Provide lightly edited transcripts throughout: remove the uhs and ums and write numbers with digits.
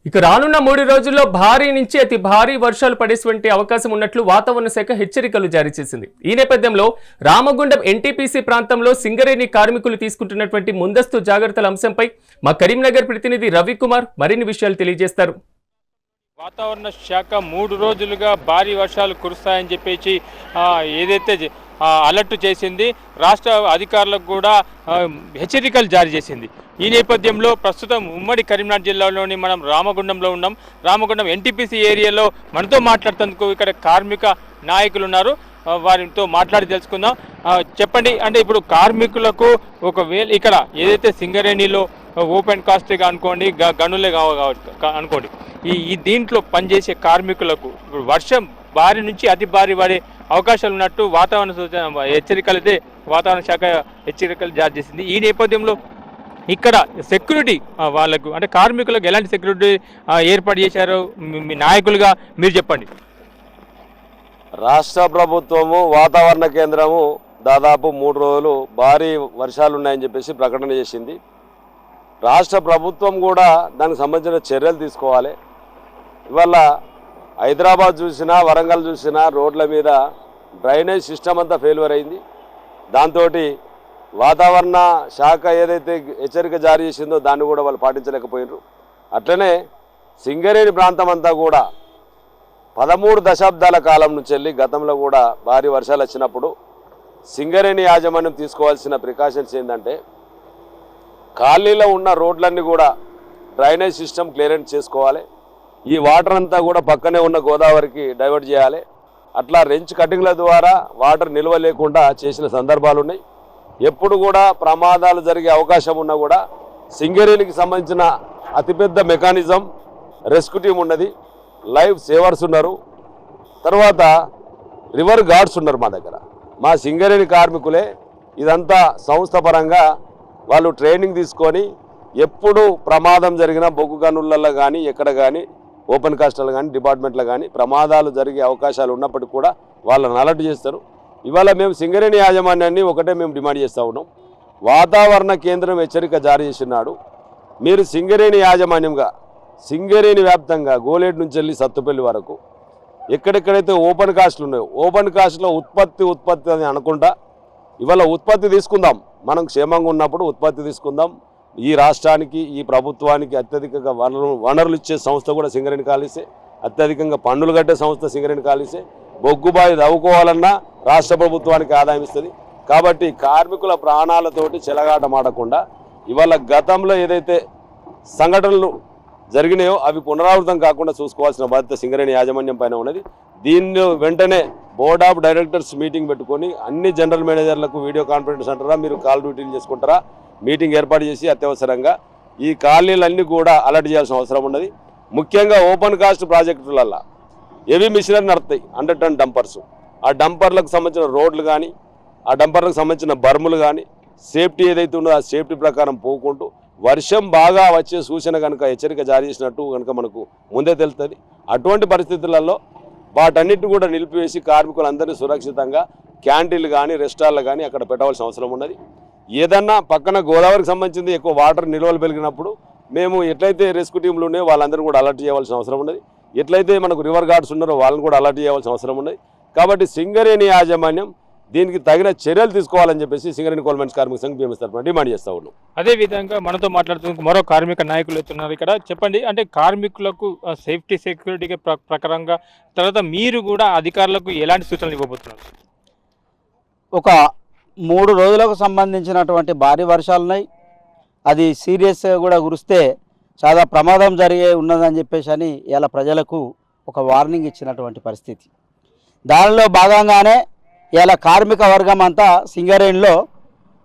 ఇక రానున్న 3 రోజుల్లో భారీ నుంచి అతి భారీ వర్షాలు పడేటువంటి అవకాశం ఉన్నట్లు వాతావరణ శాఖ హెచ్చరికలు జారీ చేసింది. ఈ నేపథ్యంలో రామగుండం ఎన్టీపీసీ ప్రాంతంలో సింగరేణి కార్మికులు తీసుకుంటున్నటువంటి ముందస్తు జాగ్రత్తల అంశంపై మా కరీంనగర్ ప్రతినిధి రవికుమార్ మరిన్ని విషయాలు తెలియజేస్తారు. వాతావరణ శాఖ 3 రోజులుగా భారీ వర్షాలు కురుస్తాయని చెప్పేసి ఏదైతే అలర్ట్ చేసింది, రాష్ట్ర అధికారులకు కూడా హెచ్చరికలు జారీ చేసింది. ఈ నేపథ్యంలో ప్రస్తుతం ఉమ్మడి కరీంనగర్ జిల్లాలోని మనం రామగుండంలో ఉన్నాం. రామగుండం ఎన్టీపీసీ ఏరియాలో మనతో మాట్లాడుతందుకు ఇక్కడ కార్మిక నాయకులు ఉన్నారు. వారితో మాట్లాడి తెలుసుకుందాం. చెప్పండి, అంటే ఇప్పుడు కార్మికులకు ఒకవేళ ఇక్కడ ఏదైతే సింగరేణిలో ఓపెన్ కాస్ట్గా అనుకోండి, గనులే అనుకోండి, ఈ దీంట్లో పనిచేసే కార్మికులకు వర్షం భారీ నుంచి అతి భారీ పడే అవకాశాలు ఉన్నట్టు వాతావరణ సూచన హెచ్చరికలైతే వాతావరణ శాఖ హెచ్చరికలు జారీ చేసింది. ఈ నేపథ్యంలో ఇక్కడ సెక్యూరిటీ వాళ్ళకు అంటే కార్మికులకు ఎలాంటి సెక్యూరిటీ ఏర్పాటు చేశారో మీ నాయకులుగా మీరు చెప్పండి. రాష్ట్ర ప్రభుత్వము వాతావరణ కేంద్రము దాదాపు 3 రోజులు భారీ వర్షాలు ఉన్నాయని చెప్పేసి ప్రకటన చేసింది. రాష్ట్ర ప్రభుత్వం కూడా దానికి సంబంధించిన చర్యలు తీసుకోవాలి. ఇవాళ హైదరాబాద్ చూసినా, వరంగల్ చూసినా రోడ్ల మీద డ్రైనేజ్ సిస్టమ్ అంతా ఫెయిల్యూర్ అయింది. దాంతో వాతావరణ శాఖ ఏదైతే హెచ్చరిక జారీ చేసిందో దాన్ని కూడా వాళ్ళు పాటించలేకపోయినారు. అట్లనే సింగరేణి ప్రాంతం అంతా కూడా 13 దశాబ్దాల కాలం నుంచి వెళ్ళి గతంలో కూడా భారీ వర్షాలు వచ్చినప్పుడు సింగరేణి యాజమాన్యం తీసుకోవాల్సిన ప్రికాషన్స్ ఏంటంటే ఖాళీలో ఉన్న రోడ్లన్నీ కూడా డ్రైనేజ్ సిస్టమ్ క్లియరెన్స్ చేసుకోవాలి. ఈ వాటర్ అంతా కూడా పక్కనే ఉన్న గోదావరికి డైవర్ట్ చేయాలి. అట్లా రెంచ్ కటింగ్ల ద్వారా వాటర్ నిల్వ లేకుండా చేసిన సందర్భాలు ఉన్నాయి. ఎప్పుడు కూడా ప్రమాదాలు జరిగే అవకాశం ఉన్నా కూడా సింగరేణికి సంబంధించిన అతిపెద్ద మెకానిజం రెస్క్యూ టీం ఉన్నది, లైఫ్ సేవర్స్ ఉన్నారు, తర్వాత రివర్ గార్డ్స్ ఉన్నారు. మా దగ్గర మా సింగరేణి కార్మికులే ఇదంతా సంస్థ పరంగా వాళ్ళు ట్రైనింగ్ తీసుకొని ఎప్పుడు ప్రమాదం జరిగినా బొగ్గు గనులలో కానీ ఎక్కడ కానీ ఓపెన్ కాస్ట్లో కానీ డిపార్ట్మెంట్లో కానీ ప్రమాదాలు జరిగే అవకాశాలు ఉన్నప్పటికీ కూడా వాళ్ళని అలర్ట్ చేస్తారు. ఇవాళ మేము సింగరేణి యాజమాన్యాన్ని ఒకటే మేము డిమాండ్ చేస్తూ ఉన్నాం. వాతావరణ కేంద్రం హెచ్చరిక జారీ చేసినాడు. మీరు సింగరేణి యాజమాన్యంగా సింగరేణి వ్యాప్తంగా గోలేడు నుంచి వెళ్ళి సత్తుపల్లి వరకు ఎక్కడెక్కడైతే ఓపెన్ కాస్ట్లు ఉన్నాయో ఓపెన్ కాస్ట్లో ఉత్పత్తి అని అనుకుంటా ఇవాళ ఉత్పత్తి తీసుకుందాం. మనం క్షేమంగా ఉన్నప్పుడు ఉత్పత్తి తీసుకుందాం. ఈ రాష్ట్రానికి ఈ ప్రభుత్వానికి అత్యధికంగా వనరులు ఇచ్చే సంస్థ కూడా సింగరేణి కాళీసే, అత్యధికంగా పన్నులు కట్టే సంస్థ సింగరేణి కాళీసే. బొగ్గుబాయి తవ్వుకోవాలన్నా రాష్ట్ర ప్రభుత్వానికి ఆదాయం ఇస్తుంది. కాబట్టి కార్మికుల ప్రాణాలతోటి చెలగాటమాడకుండా ఇవాళ గతంలో ఏదైతే సంఘటనలు జరిగినాయో అవి పునరావృతం కాకుండా చూసుకోవాల్సిన బాధ్యత సింగరేణి యాజమాన్యం పైన ఉన్నది. దీన్ని వెంటనే బోర్డ్ ఆఫ్ డైరెక్టర్స్ మీటింగ్ పెట్టుకొని అన్ని జనరల్ మేనేజర్లకు వీడియో కాన్ఫరెన్స్ అంటారా, మీరు కాల్ డ్యూటీలు చేసుకుంటారా, మీటింగ్ ఏర్పాటు చేసి అత్యవసరంగా ఈ ఖాళీలన్నీ కూడా అలర్ట్ చేయాల్సిన అవసరం ఉన్నది. ముఖ్యంగా ఓపెన్ కాస్ట్ ప్రాజెక్టులల్లో హెవీ మిషనరీ నడుస్తాయి, 100 టన్ డంపర్స్. ఆ డంపర్లకు సంబంధించిన రోడ్లు కానీ ఆ డంపర్లకు సంబంధించిన బర్ములు కానీ సేఫ్టీ ఏదైతే ఉందో ఆ సేఫ్టీ ప్రకారం పోకుంటూ వర్షం బాగా వచ్చే సూచన కనుక హెచ్చరిక జారీ చేసినట్టు కనుక మనకు ముందే తెలుస్తుంది. అటువంటి పరిస్థితులలో వాటన్నిటిని కూడా నిలిపివేసి కార్మికులందరినీ సురక్షితంగా క్యాంటీన్లు కానీ రెస్టారెంట్లు కానీ అక్కడ పెట్టవలసిన అవసరం ఉన్నది. ఏదన్నా పక్కన గోదావరికి సంబంధించింది ఎక్కువ వాటర్ నిల్వలు పెరిగినప్పుడు మేము ఎట్లయితే రెస్క్యూ టీంలు ఉన్నాయో వాళ్ళందరూ కూడా అలర్ట్ చేయవలసిన అవసరం ఉన్నది. ఎట్లయితే మనకు రివర్ గార్డ్స్ ఉన్నారో వాళ్ళని కూడా అలర్ట్ చేయవలసిన అవసరం ఉన్నది. కాబట్టి సింగరేణి యాజమాన్యం దీనికి తగిన చర్యలు తీసుకోవాలని చెప్పేసి సింగరేణి కోల్ మైన్స్ కార్మిక సంఘం బీఎంఎస్ తరఫున డిమాండ్ చేస్తూ ఉన్నాం. అదేవిధంగా మనతో మాట్లాడుతున్న మరో కార్మిక నాయకులు ఎత్తున్నారు. ఇక్కడ చెప్పండి, అంటే కార్మికులకు సేఫ్టీ సెక్యూరిటీకి ప్రకారంగా తర్వాత మీరు కూడా అధికారులకు ఎలాంటి సూచనలు ఇవ్వబోతున్నారు? ఒక 3 రోజులకు సంబంధించినటువంటి భారీ వర్షాలు ఉన్నాయి. అది సీరియస్గా కూడా కురిస్తే చాలా ప్రమాదం జరిగే ఉన్నదని చెప్పేసి అని ఇలా ప్రజలకు ఒక వార్నింగ్ ఇచ్చినటువంటి పరిస్థితి. దానిలో భాగంగానే ఇలా కార్మిక వర్గం అంతా సింగరేణిలో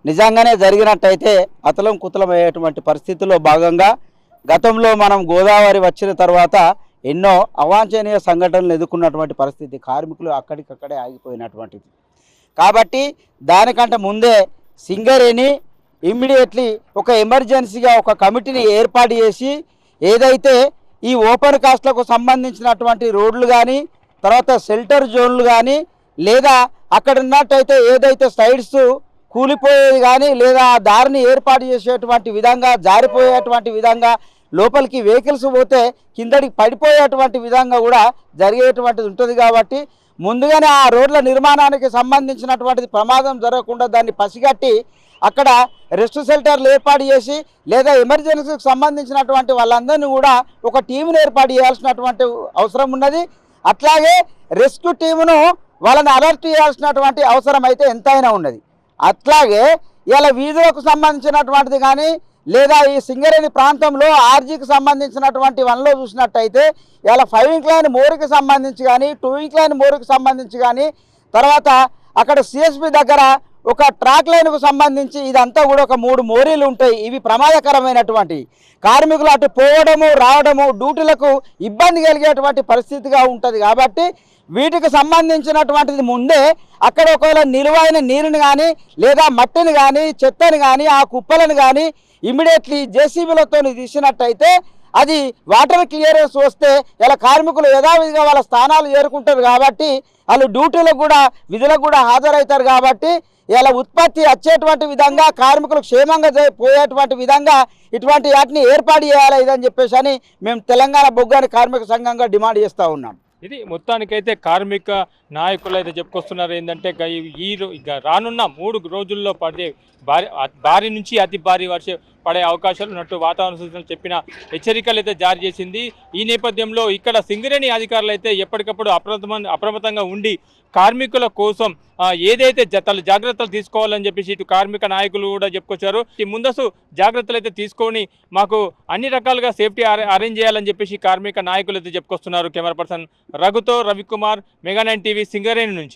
నిజంగానే జరిగినట్టయితే అతలం కుతలం అయ్యేటువంటి పరిస్థితుల్లో భాగంగా గతంలో మనం గోదావరి వచ్చిన తర్వాత ఎన్నో అవాంఛనీయ సంఘటనలు ఎదుర్కొన్నటువంటి పరిస్థితి, కార్మికులు అక్కడికక్కడే ఆగిపోయినటువంటిది. కాబట్టి దానికంటే ముందే సింగరేణి ఇమ్మీడియట్లీ ఒక ఎమర్జెన్సీగా ఒక కమిటీని ఏర్పాటు చేసి ఏదైతే ఈ ఓపెన్ కాస్ట్లకు సంబంధించినటువంటి రోడ్లు కానీ తర్వాత షెల్టర్ జోన్లు కానీ లేదా అక్కడ ఉన్నట్టయితే ఏదైతే సైడ్స్ కూలిపోయేది కానీ లేదా దారిని ఏర్పాటు చేసేటువంటి విధంగా జారిపోయేటువంటి విధంగా లోపలికి వెహికల్స్ పోతే కిందకి పడిపోయేటువంటి విధంగా కూడా జరిగేటువంటిది ఉంటుంది. కాబట్టి ముందుగానే ఆ రోడ్ల నిర్మాణానికి సంబంధించినటువంటిది ప్రమాదం జరగకుండా దాన్ని పసిగట్టి అక్కడ రెస్ట్ షెల్టర్లు ఏర్పాటు చేసి లేదా ఎమర్జెన్సీకి సంబంధించినటువంటి వాళ్ళందరినీ కూడా ఒక టీమును ఏర్పాటు చేయాల్సినటువంటి అవసరం ఉన్నది. అట్లాగే రెస్క్యూ టీమును వాళ్ళని అలర్ట్ చేయాల్సినటువంటి అవసరం అయితే ఎంతైనా ఉన్నది. అట్లాగే ఇలా వీధులకు సంబంధించినటువంటిది కానీ లేదా ఈ సింగరేణి ప్రాంతంలో ఆర్జీకి సంబంధించినటువంటి వన్లో చూసినట్టయితే ఇలా 5 ఇంక్లైన్ మోరుకి సంబంధించి కానీ 2 ఇంక్లైన్ మోరుకి సంబంధించి కానీ తర్వాత అక్కడ సిఎస్పి దగ్గర ఒక ట్రాక్ లైన్కు సంబంధించి ఇదంతా కూడా ఒక 3 మోరీలు ఉంటాయి. ఇవి ప్రమాదకరమైనటువంటి కార్మికులు అటు పోవడము రావడము డ్యూటీలకు ఇబ్బంది కలిగేటువంటి పరిస్థితిగా ఉంటుంది. కాబట్టి వీటికి సంబంధించినటువంటిది ముందే అక్కడ ఒకవేళ నిలువైన నీరుని కానీ లేదా మట్టిని కానీ చెత్తని కానీ ఆ కుప్పలను కానీ ఇమ్మీడియట్లీ జేసీబీలతో తీసినట్టయితే అది వాటర్ క్లియరెన్స్ వస్తే ఇలా కార్మికులు యథావిధిగా వాళ్ళ స్థానాలు చేరుకుంటారు. కాబట్టి వాళ్ళు డ్యూటీలకు కూడా విధులకు కూడా హాజరవుతారు. కాబట్టి ఇలా ఉత్పత్తి వచ్చేటువంటి విధంగా కార్మికులు క్షేమంగా పోయేటువంటి విధంగా ఇటువంటి వాటిని ఏర్పాటు చేయాలి ఇదని చెప్పేసి అని మేము తెలంగాణ బొగ్గాని కార్మిక సంఘంగా డిమాండ్ చేస్తూ ఉన్నాం. ఇది మొత్తానికైతే కార్మిక నాయకులు అయితే చెప్పుకొస్తున్నారు ఏంటంటే రానున్న 3 రోజుల్లో పడే భారీ నుంచి అతి భారీ వర్షం పడే అవకాశాలు ఉన్నట్టు వాతావరణ సూచనలు చెప్పిన హెచ్చరికలు అయితే జారీ చేసింది. ఈ నేపథ్యంలో ఇక్కడ సింగరేణి అధికారులు అయితే ఎప్పటికప్పుడు అప్రమత్తంగా ఉండి కార్మికుల కోసం ఏదైతే జాగ్రత్తలు తీసుకోవాలని చెప్పేసి ఇటు కార్మిక నాయకులు కూడా చెప్పుకొచ్చారు. ఈ ముందస్తు జాగ్రత్తలు అయితే తీసుకొని మాకు అన్ని రకాలుగా సేఫ్టీ అరేంజ్ చేయాలని చెప్పేసి కార్మిక నాయకులు అయితే చెప్పుకొస్తున్నారు. కెమెరా పర్సన్ రఘుతో రవికుమార్, మెగా 9 టీవీ సింగరేణి నుంచి.